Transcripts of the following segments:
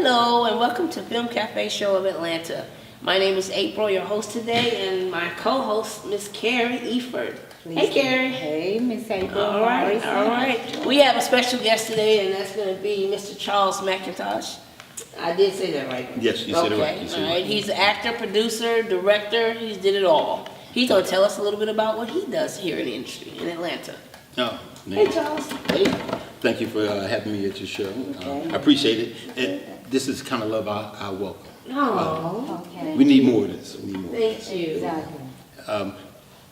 Hello and welcome to Film Cafe Show of Atlanta. My name is April, your host today, and my co-host, Miss Carrie Eford. Hey, Carrie. Hey, Miss April. All right. We have a special guest today, and that's going to be Mr. Charles McIntosh. I did say that right. Yes, you said it right. All right. He's an actor, producer, director. He's did it all. He's going to tell us a little bit about what he does here in the industry in Atlanta. Oh, Hey, Charles. Hey, thank you for having me at your show. I appreciate it. And this is kind of love I welcome. Oh, Okay. We need more of this. We need more. thank you. Exactly.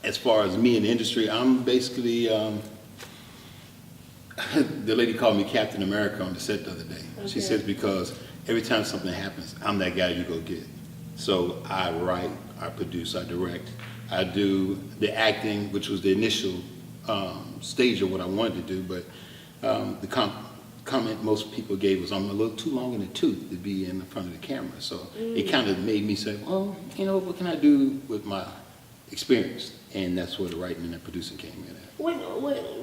As far as me in the industry, I'm basically, the lady called me Captain America on the set the other day. She Okay. says because every time something happens, I'm that guy you go get. So I write, I produce, I direct. I do the acting, which was the initial stage of what I wanted to do, but the comment most people gave was I'm a little too long in the tooth to be in front of the camera. So it kind of made me say, well, you know, what can I do with my experience? And that's where the writing and the producing came in at. What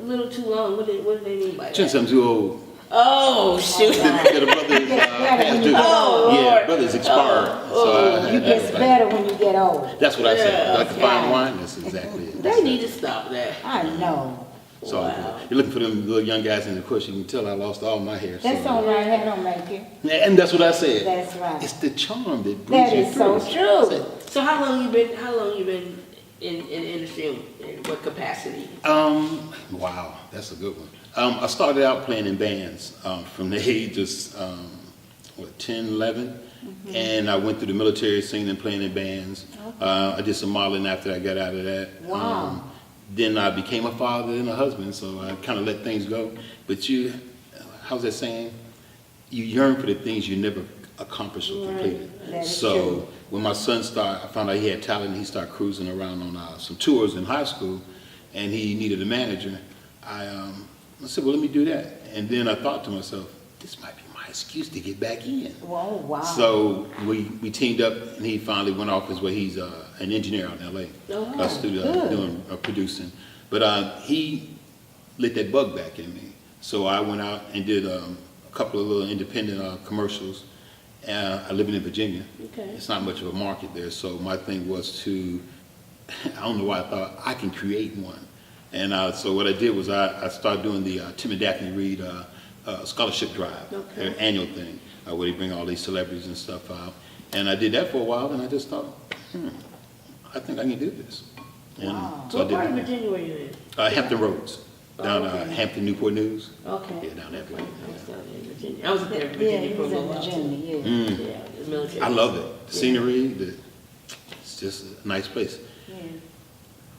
little too long? What do they mean by Since that? I'm too old, Oh, shoot. the brothers has to, Oh, yeah, Lord. brothers expired. So I You had get to- better when you get older. That's what I said. Yeah, Like the fine wine, that's exactly it. They need to stop that. I know. So Wow. you're looking for them little young guys, and of course you can tell I lost all my hair. That's so. all right. That don't make it. And that's what I said. That's right. It's the charm that brings That you is through. so True. So how long you been in the industry? In what capacity? Wow, that's a good one. I started out playing in bands from the age of 10, 11, and I went through the military singing and playing in bands. I did some modeling after I got out of that. Wow. Then I became a father and a husband, so I kind of let things go. But how's that saying? You yearn for the things you never accomplished or completed. That is So true. when my son started, I found out he had talent, and he started cruising around on some tours in high school, and he needed a manager. I said, well, let me do that. And then I thought to myself, this might be my excuse to get back in. Whoa, wow. So we teamed up, and he finally went off his way. He's an engineer out in L.A. Oh, good. Doing producing. But he lit that bug back in me. So I went out and did a couple of little independent commercials. I live in Virginia. Okay. It's not much of a market there, so my thing was to, I don't know why I thought I can create one. And so what I did was I started doing the Tim and Daphne Reed Scholarship Drive, Okay. their annual thing, where they bring all these celebrities and stuff out. And I did that for a while, and I just thought, I think I can do this. And Wow. so I What did part of it. Virginia were you in? Hampton Roads, down okay. Hampton, Newport News. Okay. Yeah, down that way. I was down in Virginia. I was there in Yeah, Virginia he for a was little in while. Virginia, yeah. Yeah, the military. I love it. The Yeah. scenery, it's just a nice place. Yeah.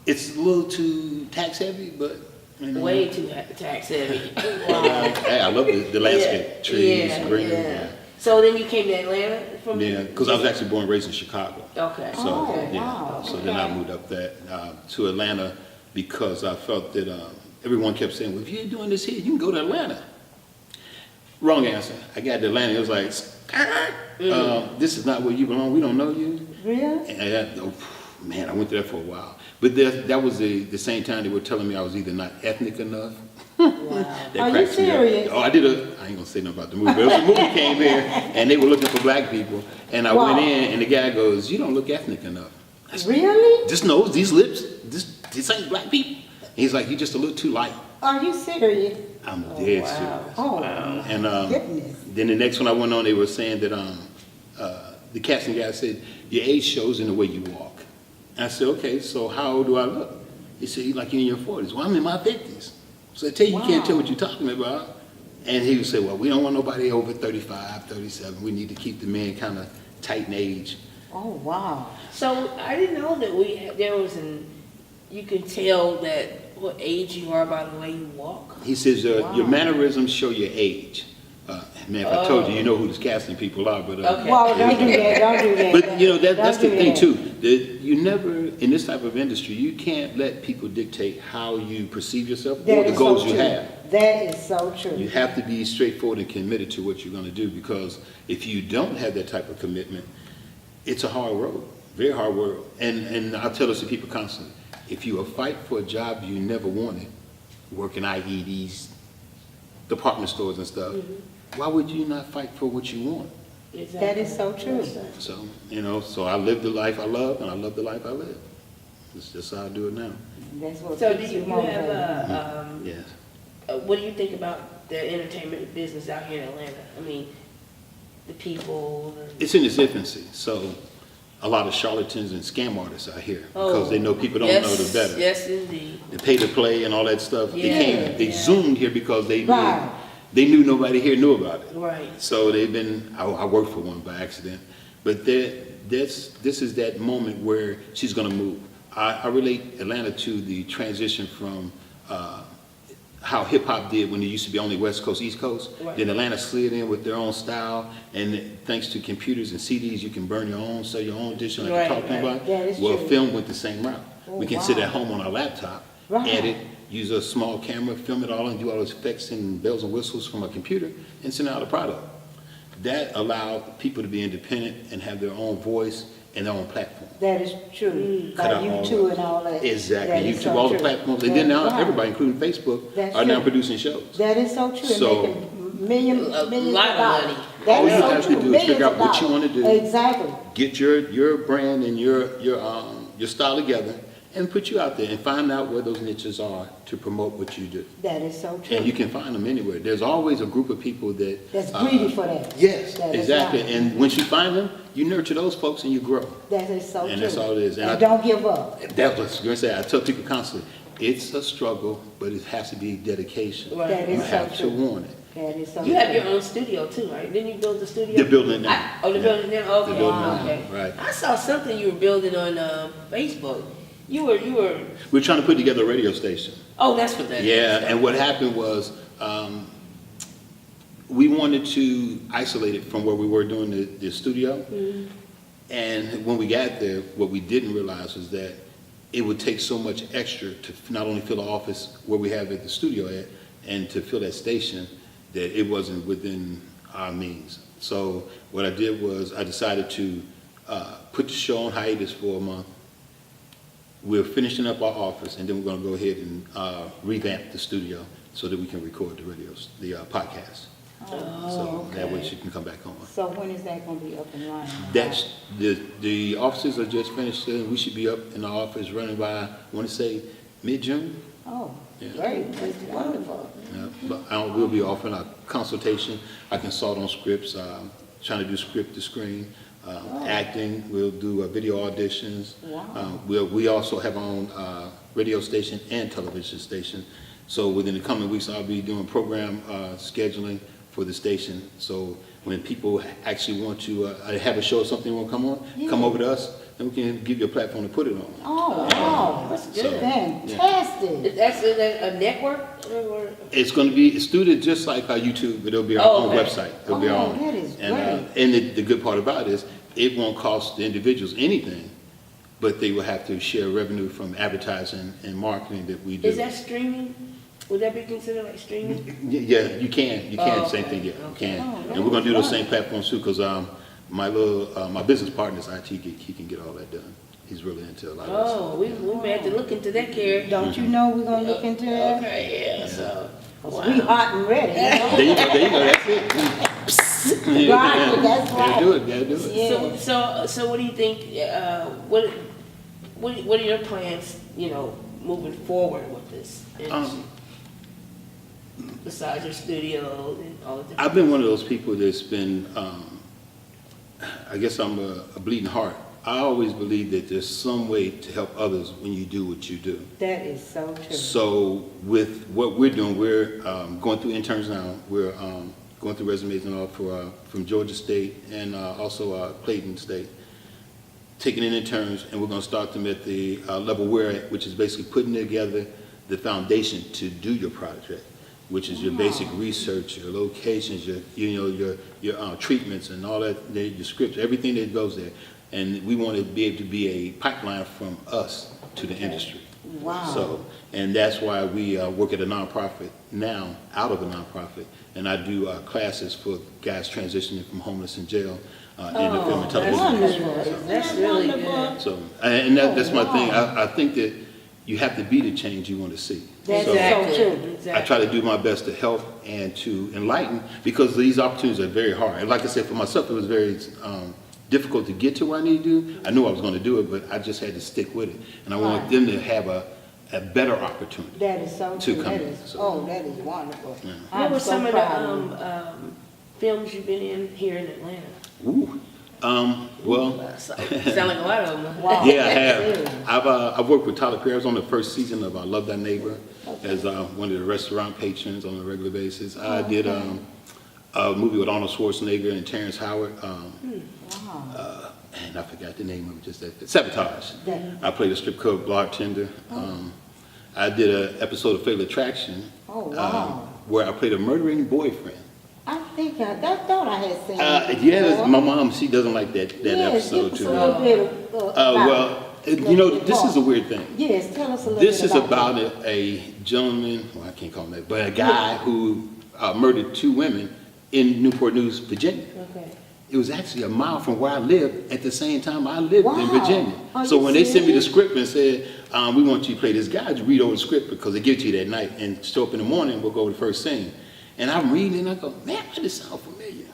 It's a little too tax heavy, but you know, Way too tax heavy. hey, I love the landscape, Yeah, trees, yeah, greenery. yeah. So then you came to Atlanta from? Yeah, because I was actually born and raised in Chicago. Okay. So, Oh, yeah. wow, So then I okay. moved up to Atlanta because I felt that everyone kept saying, well, if you're doing this here, you can go to Atlanta. Wrong answer. I got to Atlanta, it was like, this is not where you belong, we don't know you. Really? And man, I went there for a while. But that was the same time they were telling me I was either not ethnic enough. Wow. That Are you cracks me up. serious? Oh, I ain't gonna say nothing about the movie, but a movie came here and they were looking for black people. And I Wow. went in and the guy goes, you don't look ethnic enough. I said, Really? this nose, these lips, this ain't black people. And he's like, you're just a little too light. Are you serious? I'm dead wow. serious. Oh, And goodness. then the next one I went on, they were saying that the casting guy said, your age shows in the way you walk. And I said, okay, so how old do I look? He said, you like you're in your 40s. Well, I'm in my 50s. So I tell you, you can't tell what you're talking about. And he would say, well, we don't want nobody over 35, 37. We need to keep the men kind of tight in age. Oh, wow. So I didn't know that there was you can tell that what age you are by the way you walk. He says, Wow. your mannerisms show your age. Man, if I told you, you know who these casting people are, but Okay. Well, don't do that, don't do that. but you know that's the Don't do thing that. too. That you never in this type of industry, you can't let people dictate how you perceive yourself or That the is goals so you true. have. That is so true. You have to be straightforward and committed to what you're going to do, because if you don't have that type of commitment, it's a hard road, very hard road. And I tell this to people constantly: if you will fight for a job you never wanted, working i.e. these department stores and stuff, why would you not fight for what you want? Exactly. That is so true. So, so I live the life I love, and I love the life I live. It's just how I do it now. That's what So do keeps you you have motivated. Yes. what do you think about the entertainment business out here in Atlanta? I mean, the people. It's in its infancy, so a lot of charlatans and scam artists out here because they know people don't know the better. Yes, indeed. The pay to play and all that stuff. Yeah, They yeah. zoomed here because they Right. knew nobody here knew about it. Right. So they've been. I worked for one by accident, but this is that moment where she's going to move. I relate Atlanta to the transition from how hip hop did when it used to be only West Coast, East Coast. Right. Then Atlanta slid in with their own style, and thanks to computers and CDs, you can burn your own, sell your own edition like Right, you're talking right. about. That is Well, true. film went the same route. Oh, We can sit wow. at home on our laptop, Right. edit, use a small camera, film it all, and do all those effects and bells and whistles from a computer, and send out a product. That allowed people to be independent and have their own voice and their own platform. That is true. Cut Like out all YouTube and all that. Exactly, That is YouTube, so all the true. platforms, and then now Right. everybody, including Facebook, That's are now true. producing shows. That is so true. So- And making millions A of lot of dollars. money. That All is you so have to true. do is figure Millions out of what you dollars. wanna do. Exactly. Get your brand and your style together, and put you out there, and find out where those niches are to promote what you do. That is so true. And you can find them anywhere. There's always a group of people that That's greedy for that. Yes, That is exactly. right. And once you find them, you nurture those folks and you grow. That is so true. And that's all it is. And And I- don't give up. That's what I was going to say. I tell people constantly, it's a struggle, but it has to be dedication. Right. That You is so have to true. want it. That is so You true. have your own studio too, right? Didn't you build the studio? They're building it now. They're Yeah. building it now? Okay. They're building it now, Okay. right. I saw something you were building on Facebook. You were, We're trying to put together a radio station. oh, that's what that is. Yeah, and what happened was, we wanted to isolate it from where we were doing the studio. And when we got there, what we didn't realize was that it would take so much extra to not only fill the office where we have at the studio at, and to fill that station, that it wasn't within our means. So what I did was I decided to put the show on hiatus for a month. We're finishing up our office, and then we're going to go ahead and revamp the studio so that we can record the podcast. So that way she can come back on. So when is that gonna be up and running? That's, the offices are just finished, and we should be up in the office running by, I want to say, mid-June. Oh, Yeah. great. That's wonderful. Yeah, but we'll be offering a consultation. I consult on scripts, trying to do script to screen, acting. We'll do video auditions. Wow. We also have our own radio station and television station. So within the coming weeks, I'll be doing program scheduling for the station. So when people actually want to have a show or something want to come on, come over to us, and we can give you a platform to put it on. Oh, wow. That's good. So- Fantastic. That's a network? Or- It's going to be, it's studied just like our YouTube, but it'll be our Oh, own okay. website. It'll be our Oh, own. that is And the good part about it is, it won't cost the individuals anything, but they will have to share revenue from advertising and marketing that we do. Is that streaming? Would that be considered like streaming? Yeah, you can, Oh, same okay. thing, yeah, you Okay. can. Oh, And we're gonna do those that's same platforms too, because my business partner's IT geek, he can get all that done. He's really into a lot of that stuff. Oh, we may have to look into that, Carrie. Don't you know we're gonna look into that? Okay, yeah, so. 'Cause we hot and ready, you know? There you go, that's it. Right, that's right. Gotta do it, gotta do it. Yeah. So what do you think, what are your plans, moving forward with this? Um, Besides your studio and all the different. I've been one of those people that's been, I guess I'm a bleeding heart. I always believe that there's some way to help others when you do what you do. That is so true. So with what we're doing, we're going through interns now. We're going through resumes and all from Georgia State and also Clayton State, taking in interns, and we're going to start them at the level we're at, which is basically putting together the foundation to do your project, which is your basic research, your locations, your treatments and all that, your scripts, everything that goes there. And we want to be able to be a pipeline from us to the industry. Wow. So, and that's why we work at a nonprofit now, out of a nonprofit, and I do classes for guys transitioning from homeless and jail in the film and television industry. Wonderful. That's really good. So, and that's my thing. I think that, you have to be the change you want to see. That's So Exactly. so true. I try to do my best to help and to enlighten, because these opportunities are very hard. And like I said, for myself, it was very difficult to get to where I need to do. I knew I was going to do it, but I just had to stick with it. And I want Right. them to have a better opportunity. That is so To true. come That in, is, so. oh, that is wonderful. Yeah. What I'm were so some of proud of you. the films you've been in here in Atlanta? Ooh. Well, Sound like a lot of them. Wow. yeah, I Really? have. I've worked with Tyler Perry. I was on the first season of Love Thy Neighbor as one of the restaurant patrons on a regular basis. I did a movie with Arnold Schwarzenegger and Terrence Howard. Wow. And I forgot the name of it, just that. Sabotage. That- I played a strip club bartender. I did an episode of Fatal Attraction. Oh, wow. Where I played a murdering boyfriend. I think I thought I had seen it Yeah, before. my mom, she doesn't like that Yes, episode give us too. a little bit of, about Well, you know, this is a weird thing. Yes, tell us a little This bit is about a gentleman, well, I can't call him that, but a guy who murdered 2 women in Newport News, Virginia. Okay. It was actually a mile from where I lived at the same time I lived in Wow. Virginia. Are So you when they sent me the serious? script and said, we want you to play this guy, you read over the script because they give it to you that night and show up in the morning, we'll go to the first scene. And I'm reading and I go, man, why does this sound familiar?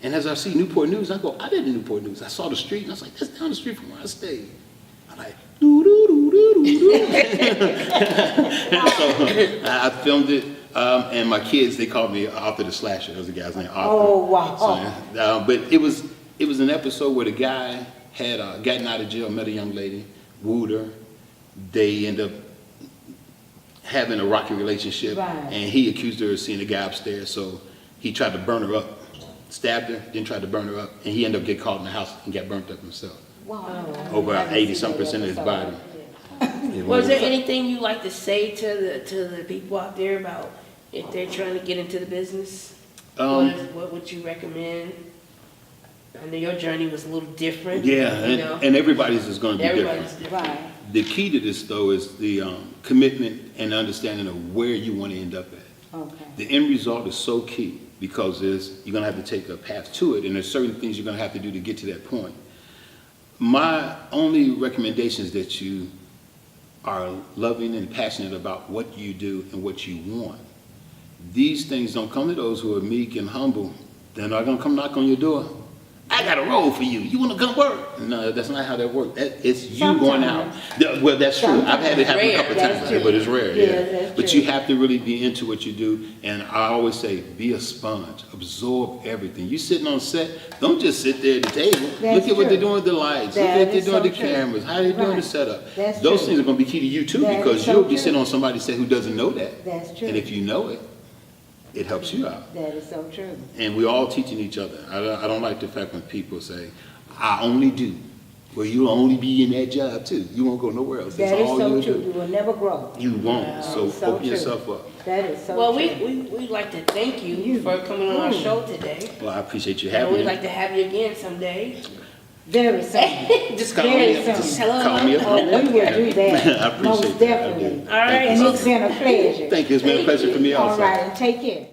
And as I see Newport News, I go, I live in Newport News. I saw the street and I was like, that's down the street from where I stayed. I'm like, doo doo doo doo doo doo. So I filmed it, and my kids, they called me Arthur the Slasher. That was the guy's name, Arthur. Oh, wow. So, but it was an episode where the guy had gotten out of jail, met a young lady, wooed her. They end up having a rocky relationship, Right. and he accused her of seeing a guy upstairs, so he tried to burn her up, stabbed her, then tried to burn her up, and he ended up getting caught in the house and got burnt up himself. Wow. Over I haven't 80-some% seen of his that body. episode. Was there anything you like to say to the people out there about if they're trying to get into the business? What would you recommend? I know your journey was a little different. Yeah, you know. and everybody's is going to be Everybody's different. different. Right. The key to this, though, is the commitment and understanding of where you want to end up at. Okay. The end result is so key because you're going to have to take a path to it, and there's certain things you're going to have to do to get to that point. My only recommendation is that you are loving and passionate about what you do and what you want. These things don't come to those who are meek and humble. They're not going to come knock on your door. I got a role for you. You want to come work? No, that's not how that works. It's you going out. Well, that's true. I've had it happen a couple That's times, true. but it's rare. Yeah, Yeah, that's but true. you have to really be into what you do. And I always say, be a sponge. Absorb everything. You sitting on set, don't just sit there at the table. That's Look at what true. they're doing with the lights. That Look at what they're is doing with so the true. cameras. How they're doing Right. the setup. That's Those true. things are going to be key to you too, That is because so you'll be true. sitting on somebody's set who doesn't know that. That's true. And if you know it, it helps you out. That is so true. And we're all teaching each other. I don't like the fact when people say, I only do. Well, you'll only be in that job too. You won't go nowhere else. That's That is all so you'll true. do. You will never grow. You won't. So It's so open true. yourself up. That is so Well, true. we'd like to thank you for coming on our show today. Well, I appreciate you And having we'd me. like to have you again someday. Very soon. Just call very me up. soon. Just Hello. call me up. Oh, we will do that. I appreciate Most that. I definitely. do. All right. And it's been a pleasure. Thank you. It's been a pleasure for me All also. right, and take care.